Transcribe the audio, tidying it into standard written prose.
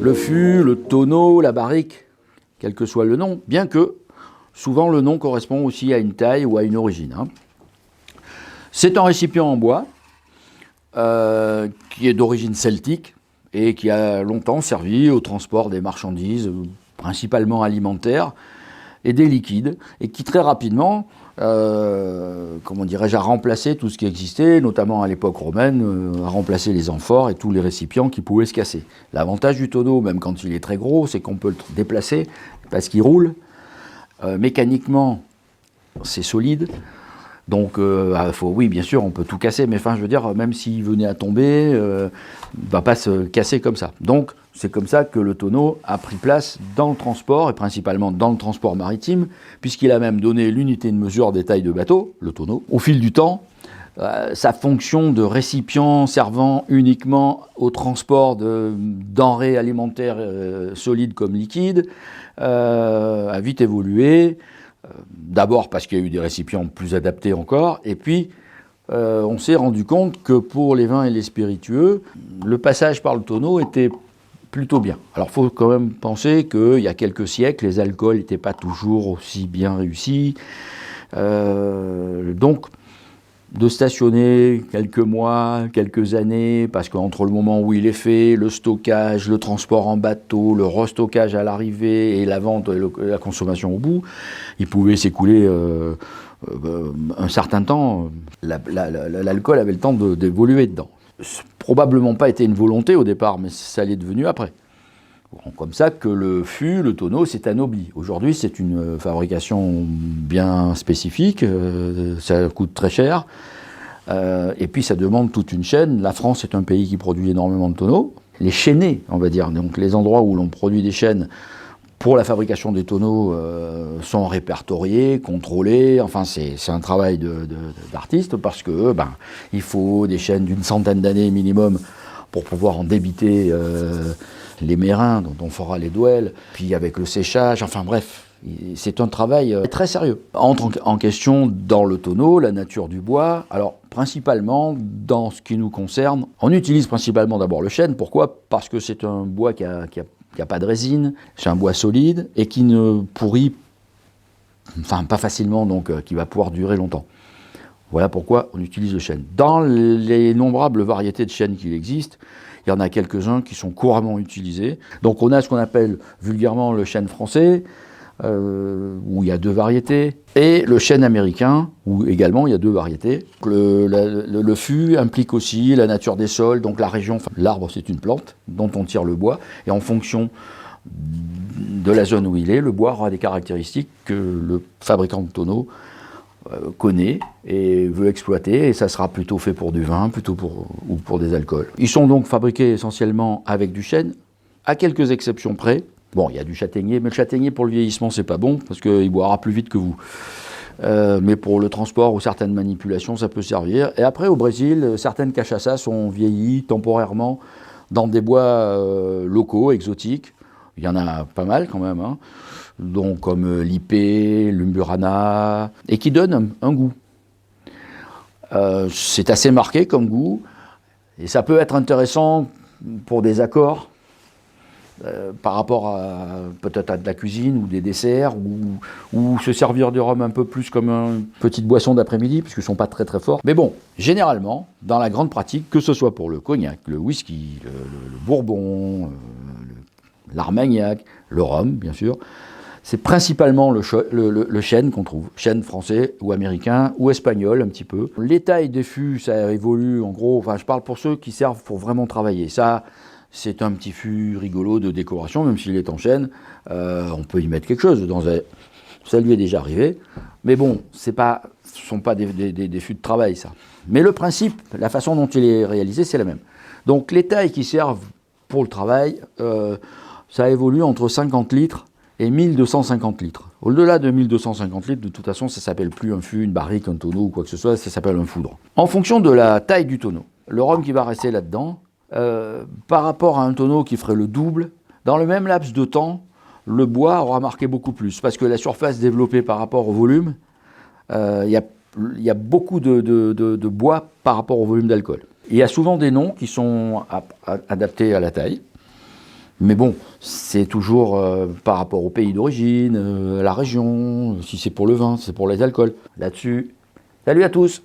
Le fût, le tonneau, la barrique, quel que soit le nom, bien que souvent le nom correspond aussi à une taille ou à une origine. C'est un récipient en bois qui est d'origine celtique et qui a longtemps servi au transport des marchandises, principalement alimentaires, et des liquides, et qui très rapidement, comment dirais-je, a remplacé tout ce qui existait, notamment à l'époque romaine, a remplacé les amphores et tous les récipients qui pouvaient se casser. L'avantage du tonneau, même quand il est très gros, c'est qu'on peut le déplacer parce qu'il roule. Mécaniquement, c'est solide. Donc, oui, bien sûr, on peut tout casser, mais enfin, je veux dire, même s'il venait à tomber, il ne va pas se casser comme ça. Donc, c'est comme ça que le tonneau a pris place dans le transport, et principalement dans le transport maritime, puisqu'il a même donné l'unité de mesure des tailles de bateau, le tonneau. Au fil du temps, sa fonction de récipient servant uniquement au transport de denrées alimentaires solides comme liquides a vite évolué. D'abord parce qu'il y a eu des récipients plus adaptés encore, et puis on s'est rendu compte que pour les vins et les spiritueux, le passage par le tonneau était plutôt bien. Alors il faut quand même penser qu'il y a quelques siècles, les alcools n'étaient pas toujours aussi bien réussis, donc de stationner quelques mois, quelques années, parce qu'entre le moment où il est fait, le stockage, le transport en bateau, le restockage à l'arrivée et la vente et la consommation au bout, il pouvait s'écouler un certain temps. L'alcool avait le temps d'évoluer dedans. Probablement pas été une volonté au départ, mais ça l'est devenu après. Comme ça que le fût, le tonneau, s'est anobli. Aujourd'hui, c'est une fabrication bien spécifique, ça coûte très cher, et puis ça demande toute une chaîne. La France est un pays qui produit énormément de tonneaux. Les chaînés, on va dire, donc les endroits où l'on produit des chaînes pour la fabrication des tonneaux sont répertoriés, contrôlés. Enfin, c'est un travail d'artiste parce que il faut des chaînes d'une centaine d'années minimum pour pouvoir en débiter les mérins dont on fera les douelles, puis avec le séchage, enfin bref, c'est un travail très sérieux. Entre en question dans le tonneau la nature du bois. Alors principalement dans ce qui nous concerne, on utilise principalement d'abord le chêne. Pourquoi ? Parce que c'est un bois qui a pas de résine, c'est un bois solide et qui ne pourrit pas facilement, donc qui va pouvoir durer longtemps. Voilà pourquoi on utilise le chêne. Dans les innombrables variétés de chêne qu'il existe, il y en a quelques-uns qui sont couramment utilisés. Donc on a ce qu'on appelle vulgairement le chêne français, où il y a deux variétés, et le chêne américain, où également il y a deux variétés. Le fût implique aussi la nature des sols, donc la région. L'arbre, c'est une plante dont on tire le bois, et en fonction de la zone où il est, le bois aura des caractéristiques que le fabricant de tonneaux connaît et veut exploiter, et ça sera plutôt fait pour du vin, ou pour des alcools. Ils sont donc fabriqués essentiellement avec du chêne, à quelques exceptions près. Bon, il y a du châtaignier, mais le châtaignier pour le vieillissement, c'est pas bon, parce qu'il boira plus vite que vous. Mais pour le transport ou certaines manipulations, ça peut servir. Et après, au Brésil, certaines cachaças sont vieillies temporairement dans des bois locaux, exotiques. Il y en a pas mal quand même, donc comme l'Ipé, l'Umburana, et qui donnent un goût. C'est assez marqué comme goût, et ça peut être intéressant pour des accords, par rapport peut-être à de la cuisine ou des desserts, ou se servir de rhum un peu plus comme une petite boisson d'après-midi, puisqu'ils ne sont pas très très forts. Mais bon, généralement, dans la grande pratique, que ce soit pour le cognac, le whisky, le bourbon, l'armagnac, le rhum, bien sûr, c'est principalement le chêne qu'on trouve, chêne français ou américain ou espagnol un petit peu. Les tailles des fûts, ça évolue en gros, je parle pour ceux qui servent pour vraiment travailler. Ça, c'est un petit fût rigolo de décoration, même s'il est en chêne, on peut y mettre quelque chose. Ça lui est déjà arrivé, mais bon, ce ne sont pas des fûts de travail, ça. Mais le principe, la façon dont il est réalisé, c'est la même. Donc les tailles qui servent pour le travail, ça évolue entre 50 litres et 1250 litres. Au-delà de 1250 litres, de toute façon, ça ne s'appelle plus un fût, une barrique, un tonneau ou quoi que ce soit, ça s'appelle un foudre. En fonction de la taille du tonneau, le rhum qui va rester là-dedans, par rapport à un tonneau qui ferait le double, dans le même laps de temps, le bois aura marqué beaucoup plus, parce que la surface développée par rapport au volume, il y a beaucoup de bois par rapport au volume d'alcool. Il y a souvent des noms qui sont adaptés à la taille, Mais bon, c'est toujours par rapport au pays d'origine, la région, si c'est pour le vin, si c'est pour les alcools. Là-dessus, salut à tous!